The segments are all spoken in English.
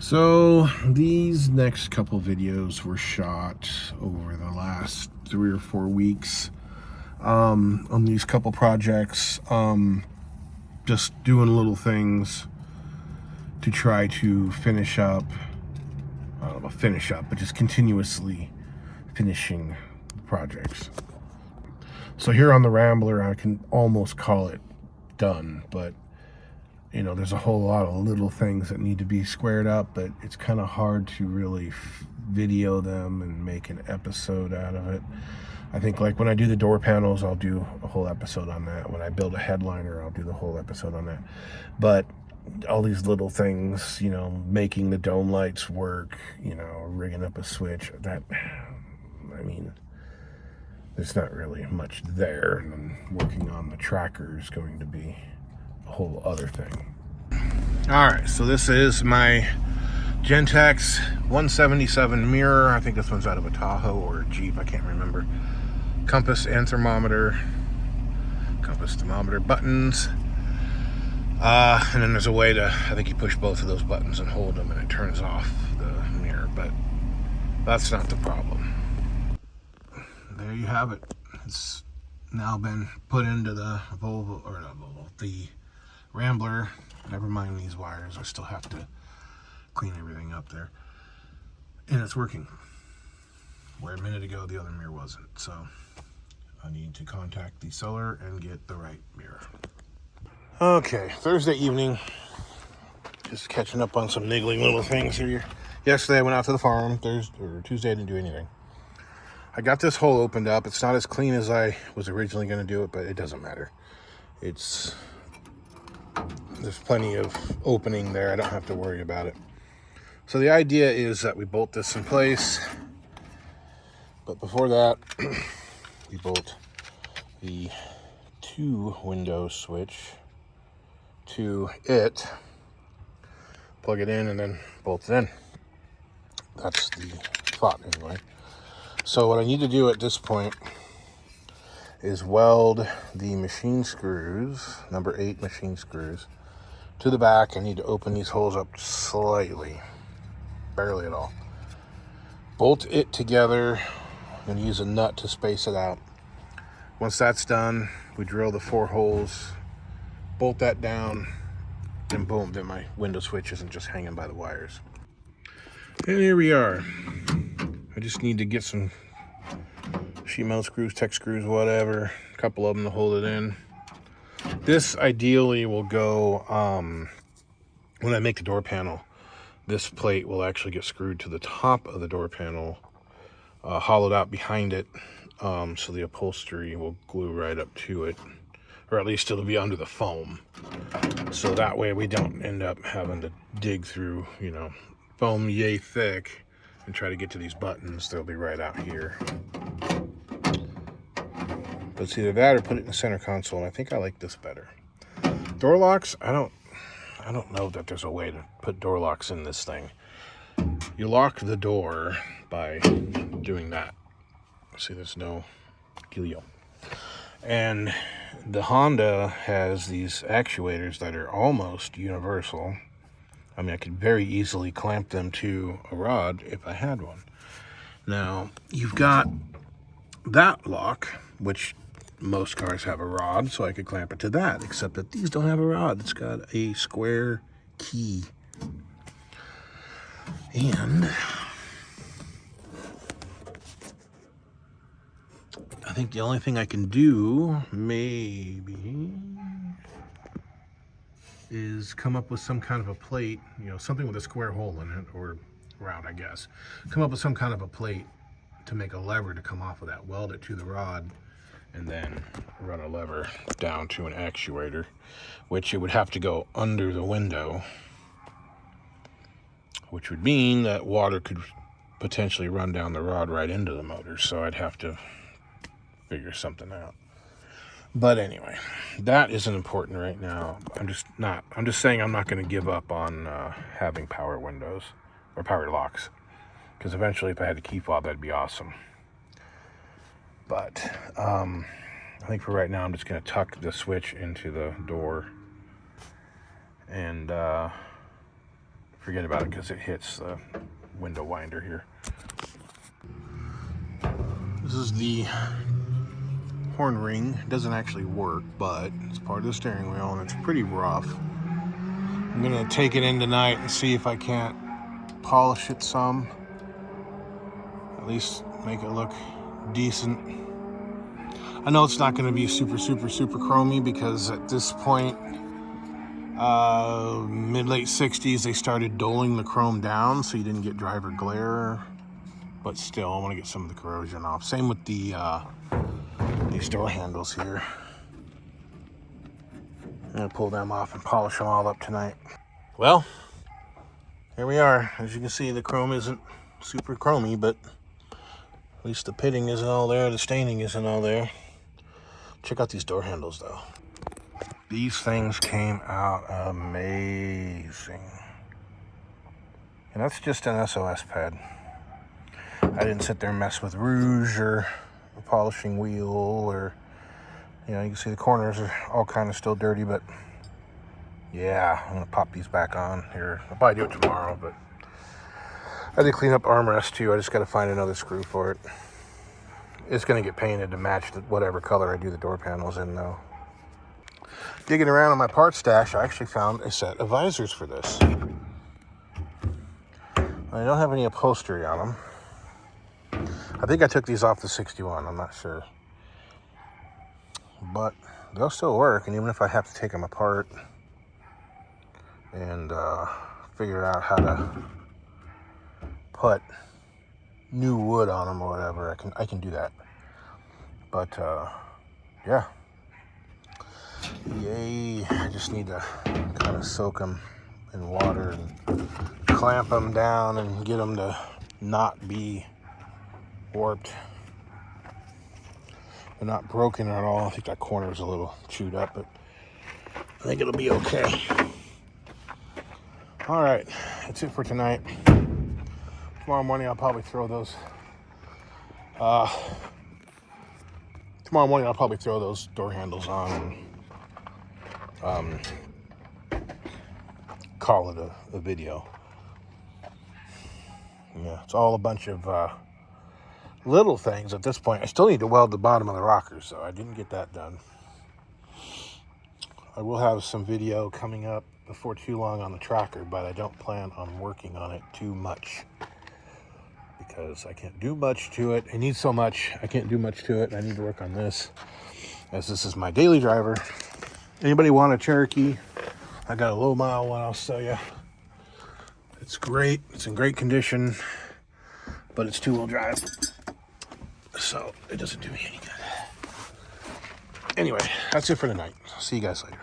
So these next couple videos were shot over the last 3 or 4 weeks on these couple projects, just doing little things to try to finish up, I don't know about finish up, but just continuously finishing projects. So here on the Rambler, I can almost call it done, but you know, there's a whole lot of little things that need to be squared up, but it's kind of hard to really video them and make an episode out of it. I think like when I do the door panels, I'll do a whole episode on that. When I build a headliner, I'll do the whole episode on that. But all these little things, you know, making the dome lights work, you know, rigging up a switch, that, I mean, there's not really much there. And then working on the tracker is going to be a whole other thing. All right, so this is my Gentex 177 mirror. I think this one's out of a Tahoe or a Jeep, I can't remember. Compass and thermometer, compass thermometer buttons, and then there's a way to, I think you push both of those buttons and hold them and it turns off the mirror, but that's not the problem. There you have it. It's now been put into the the Rambler. Never mind these wires, I still have to clean everything up there, and it's working, where a minute ago the other mirror wasn't. So I need to contact the seller and get the right mirror. Okay, Thursday evening, just catching up on some niggling little things here. Yesterday I went out to the farm. Tuesday I didn't do anything. I got this hole opened up. It's not as clean as I was originally going to do it, but it doesn't matter. There's plenty of opening there. I don't have to worry about it. So the idea is that we bolt this in place, but before that, we bolt the 2-window switch to it, plug it in, and then bolt it in. That's the thought anyway. So what I need to do at this point is weld the machine screws, number 8 machine screws, to the back. I need to open these holes up slightly, barely at all. Bolt it together. I'm going to use a nut to space it out. Once that's done, we drill the 4 holes, bolt that down, and boom, then my window switch isn't just hanging by the wires. And here we are. I just need to get some sheet metal screws, tech screws, whatever, a couple of them to hold it in. This ideally will go, when I make the door panel, this plate will actually get screwed to the top of the door panel, hollowed out behind it, so the upholstery will glue right up to it, or at least it'll be under the foam. So that way we don't end up having to dig through, you know, foam yay thick and try to get to these buttons. They'll be right out here. But it's either that or put it in the center console, and I think I like this better. Door locks, I don't know that there's a way to put door locks in this thing. You lock the door by doing that. See, there's no dealio. And the Honda has these actuators that are almost universal. I mean, I could very easily clamp them to a rod if I had one. Now, you've got that lock, which most cars have a rod, so I could clamp it to that, except that these don't have a rod. It's got a square key. And I think the only thing I can do, maybe, is come up with some kind of a plate, you know, something with a square hole in it, or round, I guess. Come up with some kind of a plate to make a lever to come off of that, weld it to the rod, and then run a lever down to an actuator, which it would have to go under the window, which would mean that water could potentially run down the rod right into the motor, so I'd have to figure something out. But anyway, that isn't important right now. I'm just saying I'm not going to give up on having power windows or power locks, because eventually if I had a key fob, that'd be awesome. But I think for right now I'm just going to tuck the switch into the door and forget about it because it hits the window winder here. This is the horn ring. It doesn't actually work, but it's part of the steering wheel and it's pretty rough. I'm gonna take it in tonight and see if I can't polish it some. At least make it look decent. I know it's not gonna be super chromy because at this point, mid-late 60s, they started doling the chrome down so you didn't get driver glare. But still, I want to get some of the corrosion off. Same with the these door handles here. I'm gonna pull them off and polish them all up tonight. Well, here we are. As you can see, the chrome isn't super chromy, but at least the pitting isn't all there, the staining isn't all there. Check out these door handles though. These things came out amazing. And that's just an SOS pad. I didn't sit there and mess with rouge or a polishing wheel, or, you know, you can see the corners are all kind of still dirty, but yeah, I'm gonna pop these back on here. I'll probably do it tomorrow, but I did clean up armrest too. I just gotta find another screw for it. It's gonna get painted to match whatever color I do the door panels in though. Digging around in my parts stash, I actually found a set of visors for this. I don't have any upholstery on them. I think I took these off the 61, I'm not sure. But they'll still work, and even if I have to take them apart and figure out how to put new wood on them or whatever, I can do that. But yeah. Yay, I just need to kind of soak them in water and clamp them down and get them to not be warped. They're not broken at all. I think that corner is a little chewed up, but I think it'll be okay. All right, that's it for tonight. Tomorrow morning I'll probably throw those door handles on and call it a video. Yeah, it's all a bunch of little things at this point. I still need to weld the bottom of the rockers, so I didn't get that done. I will have some video coming up before too long on the tracker, but I don't plan on working on it too much because I can't do much to it. It needs so much. I can't do much to it. I need to work on this, as this is my daily driver. Anybody want a Cherokee? I got a low mile one, I'll sell you. It's great. It's in great condition, but it's two-wheel drive, so it doesn't do me any good. Anyway, that's it for tonight. See you guys later.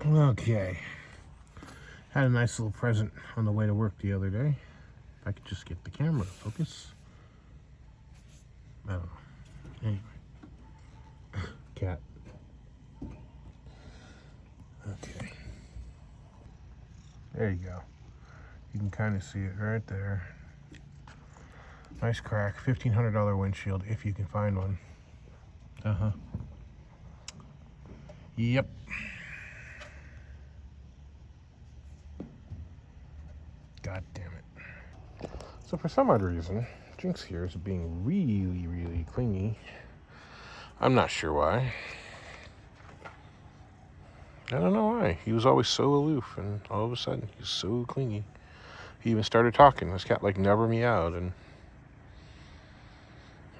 Okay. Had a nice little present on the way to work the other day. If I could just get the camera to focus. I don't know. Anyway. Cat. Okay. There you go. You can kind of see it right there. Nice crack. $1,500 windshield if you can find one. Yep. God damn it. So for some odd reason, Jinx here is being really clingy. I'm not sure why. I don't know why. He was always so aloof, and all of a sudden he's so clingy. He even started talking. This cat like never meowed, and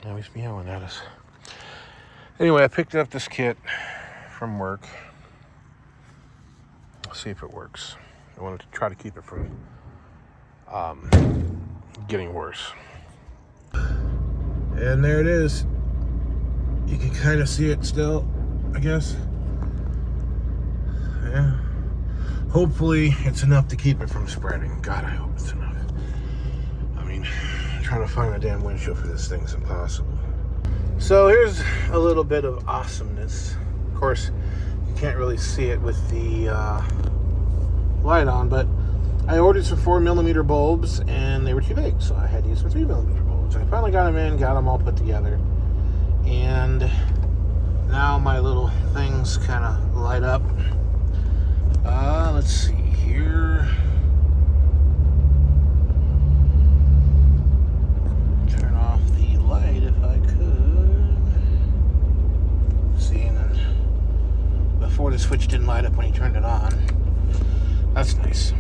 now he's meowing at us. Anyway, I picked up this kit from work. Let's see if it works. I wanted to try to keep it from getting worse. And there it is. You can kind of see it still, I guess. Yeah. Hopefully it's enough to keep it from spreading. God, I hope it's enough. I mean, trying to find a damn windshield for this thing is impossible. So here's a little bit of awesomeness. Of course, you can't really see it with the light on, but I ordered some 4mm bulbs and they were too big, so I had to use some 3mm bulbs. I finally got them in, got them all put together, and now my little things kind of light up. Let's see. here. Turn off the light if I could. See, and then before the switch didn't light up when he turned it on. That's nice.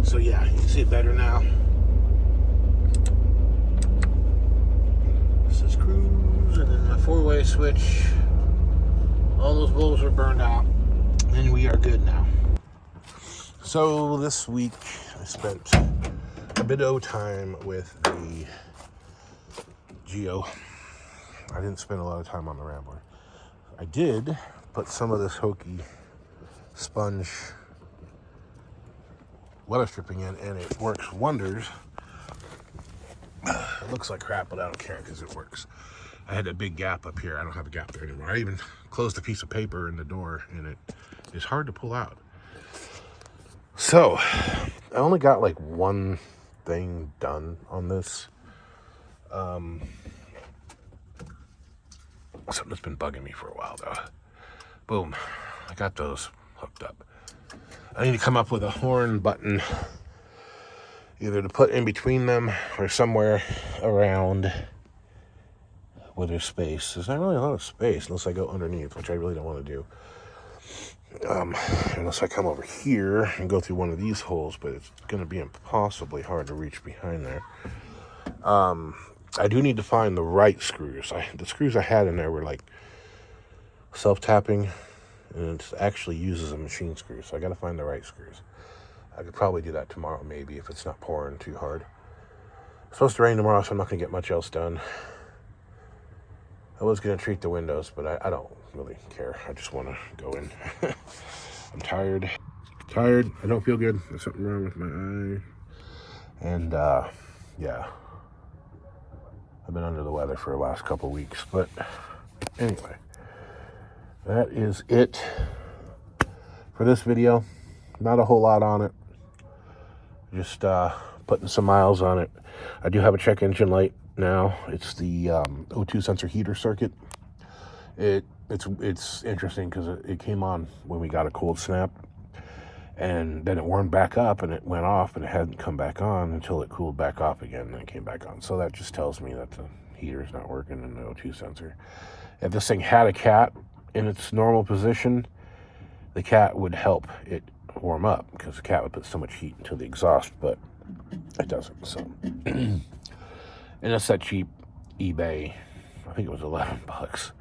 So yeah, you can see it better now. This is cruise, and then my 4-way switch. All those bulbs are burned out, and we are good now. So this week I spent a bit of time with the Geo. I didn't spend a lot of time on the Rambler. I did put some of this hokey sponge weather stripping in, and it works wonders. It looks like crap, but I don't care because it works. I had a big gap up here. I don't have a gap there anymore. I even closed a piece of paper in the door, and it is hard to pull out. So I only got like one thing done on this. Something that's been bugging me for a while though. Boom, I got those hooked up. I need to come up with a horn button, either to put in between them or somewhere around where there's space. There's not really a lot of space unless I go underneath, which I really don't want to do. Unless I come over here and go through one of these holes, but it's going to be impossibly hard to reach behind there. I do need to find the right screws. The screws I had in there were like self-tapping, and it actually uses a machine screw, so I got to find the right screws. I could probably do that tomorrow, maybe, if it's not pouring too hard. It's supposed to rain tomorrow, so I'm not going to get much else done. I was going to treat the windows, but I don't really care. I just want to go in. I'm tired. I don't feel good. There's something wrong with my eye. And, yeah. I've been under the weather for the last couple weeks. But, anyway. That is it for this video. Not a whole lot on it. Just putting some miles on it. I do have a check engine light now. It's the O2 sensor heater circuit. It's interesting because it came on when we got a cold snap, and then it warmed back up and it went off, and it hadn't come back on until it cooled back off again, and it came back on. So that just tells me that the heater is not working in the O2 sensor. If this thing had a cat in its normal position, the cat would help it warm up because the cat would put so much heat into the exhaust, but it doesn't. So and that's that cheap eBay, I think it was $11,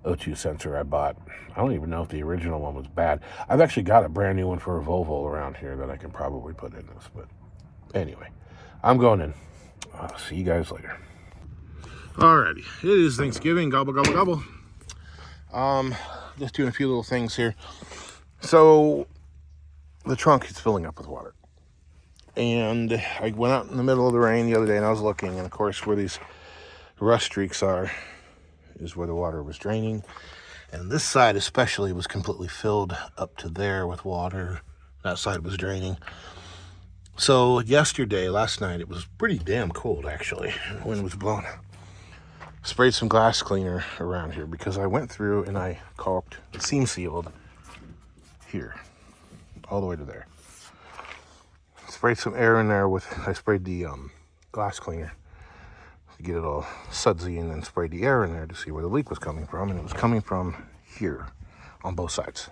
O2 sensor I bought. I don't even know if the original one was bad. I've actually got a brand new one for a Volvo around here that I can probably put in this, but anyway, I'm going in. I'll see you guys later. Alrighty, it is Thanksgiving, gobble, gobble, gobble. Just doing a few little things here. So the trunk is filling up with water. And I went out in the middle of the rain the other day and I was looking, and of course where these rust streaks are is where the water was draining. And this side especially was completely filled up to there with water. That side was draining. So last night, it was pretty damn cold actually. The wind was blowing. Sprayed some glass cleaner around here because I went through and I caulked, seam sealed here, all the way to there. Sprayed some air in there I sprayed the glass cleaner to get it all sudsy, and then sprayed the air in there to see where the leak was coming from, and it was coming from here on both sides,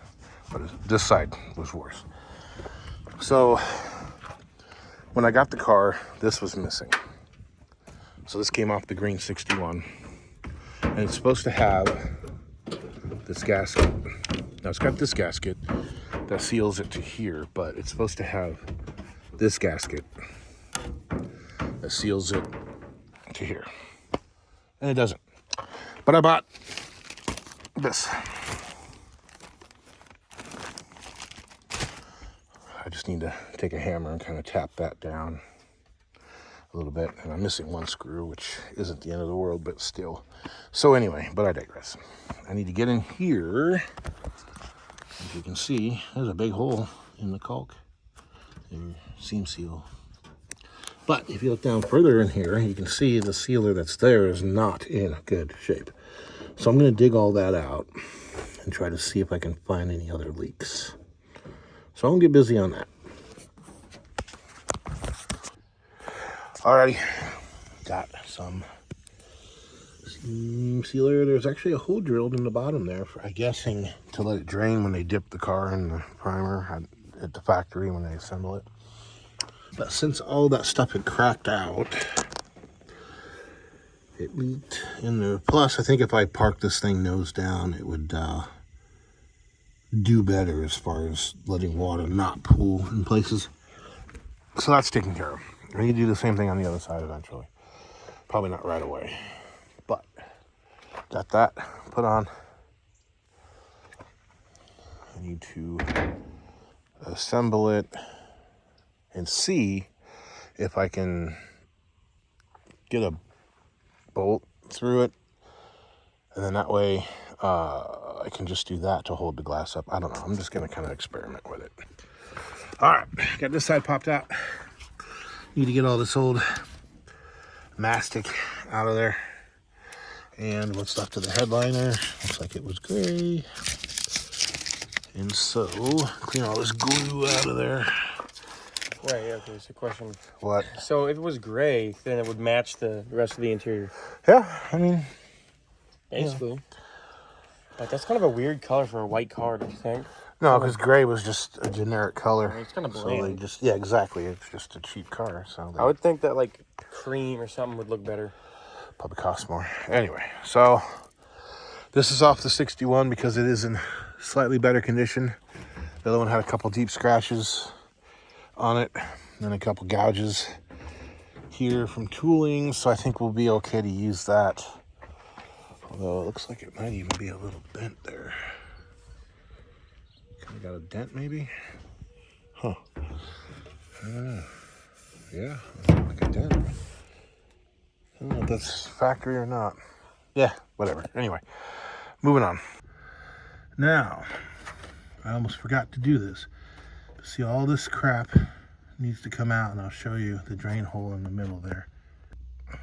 but this side was worse. So when I got the car, this was missing. So this came off the green 61, and it's supposed to have this gasket. Now it's got this gasket that seals it to here, but it's supposed to have this gasket that seals it to here, and it doesn't. But I bought this. I just need to take a hammer and kind of tap that down a little bit, and I'm missing one screw, which isn't the end of the world, but still. So anyway, but I digress. I need to get in here. As you can see, there's a big hole in the caulk. There's seam seal. But if you look down further in here, you can see the sealer that's there is not in good shape. So I'm going to dig all that out and try to see if I can find any other leaks. So I'm gonna get busy on that. Alrighty, got some seam sealer. There's actually a hole drilled in the bottom there for, I'm guessing, to let it drain when they dip the car in the primer at the factory when they assemble it. But since all that stuff had cracked out, it leaked in there. Plus, I think if I parked this thing nose down, it would do better as far as letting water not pool in places. So that's taken care of. I need to do the same thing on the other side eventually. Probably not right away, but got that put on. I need to assemble it and see if I can get a bolt through it, and then that way I can just do that to hold the glass up. I don't know. I'm just gonna kind of experiment with it. All right, got this side popped out. Need to get all this old mastic out of there. And what's left of the headliner, looks like it was gray. And so, clean all this glue out of there. Right, yeah, okay, so question. What? So if it was gray, then it would match the rest of the interior. Yeah, I mean, basically. Yeah. But that's kind of a weird color for a white car, don't you think? No, because gray was just a generic color. I mean, it's kind of bland. So they just, yeah, exactly. It's just a cheap car. So I would think that like cream or something would look better. Probably cost more. Anyway, so this is off the 61 because it is in slightly better condition. The other one had a couple deep scratches on it, and then a couple gouges here from tooling. So I think we'll be okay to use that. Although it looks like it might even be a little bent there. Kind of got a dent maybe? Huh. I don't know. Yeah, like a dent. I don't know if that's factory or not. Yeah, whatever. Anyway, moving on. Now, I almost forgot to do this. See, all this crap needs to come out, and I'll show you the drain hole in the middle there.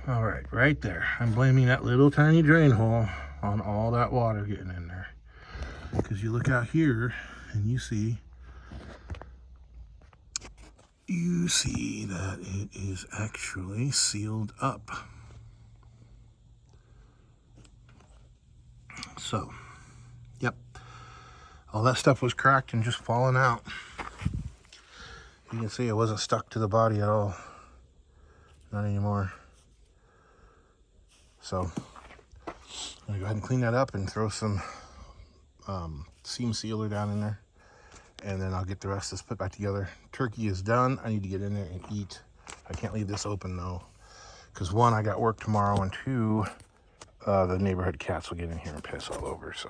All right, right there. I'm blaming that little tiny drain hole on all that water getting in there. Because you look out here, and you see that it is actually sealed up. So, yep, all that stuff was cracked and just falling out. You can see it wasn't stuck to the body at all. Not anymore. So, I'm gonna go ahead and clean that up and throw some seam sealer down in there. And then I'll get the rest of this put back together. Turkey is done. I need to get in there and eat. I can't leave this open though, because one, I got work tomorrow, and two, the neighborhood cats will get in here and piss all over, so.